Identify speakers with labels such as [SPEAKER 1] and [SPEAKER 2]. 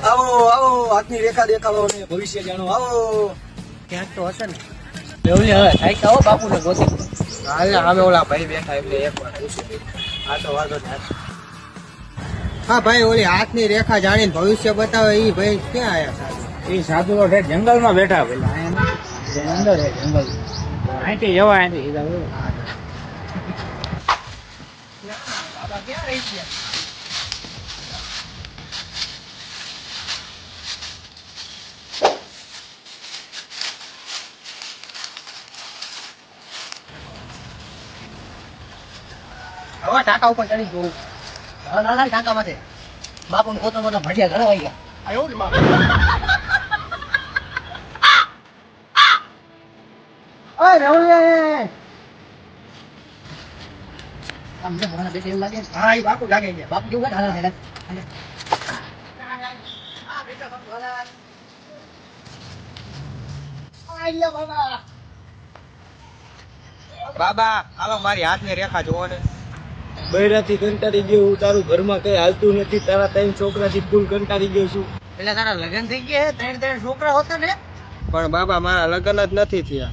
[SPEAKER 1] આવો આવો હાથની રેખા દેખાડો ને ભવિષ્ય જાણો આવો
[SPEAKER 2] ક્યાંક તો હશે ને બેવલી હવે થાય આવો બાપુને ગોતી
[SPEAKER 1] હાલે અમે ઓલા ભાઈ બેઠા એટલે એકવાર પૂછી આ તો વાંધો નહીં
[SPEAKER 2] હા ભાઈ ઓલી હાથની રેખા જાણીને ભવિષ્ય બતાવે એ ભાઈ ક્યાં આયા
[SPEAKER 3] એ સાધુ તો જંગલમાં બેઠા પેલા અંદર હે જંગલ અહીંથી જવા અહીંથી
[SPEAKER 2] ક્યાં રહી ગયા હવે ટાંકા ઉપર ચડી ગયું ના ટાંકા માંથી બાપુ ને પોતા મોટા ભજીયા ઘણા વાઈ ગયા આવ્યો ને બાપુ ઓય રેવલે આમ જે ભણા બેસી એમ લાગે હા એ બાપુ લાગે છે બાપુ કેવું હાલે હાલે આ બેટા બાપુ હાલે આયા બાબા
[SPEAKER 1] બાબા હાલો મારી હાથની રેખા જોવો ને
[SPEAKER 3] બૈરાથી કંટાળી ગયો હું તારું ઘરમાં કઈ હાલતું નથી તારા ત્રણ છોકરાથી ફૂલ કંટાળી ગયો છું
[SPEAKER 2] એટલે તારા લગ્ન થઈ ગયા ત્રણ છોકરા હોતા ને
[SPEAKER 1] પણ બાબા મારા લગ્ન જ નથી થયા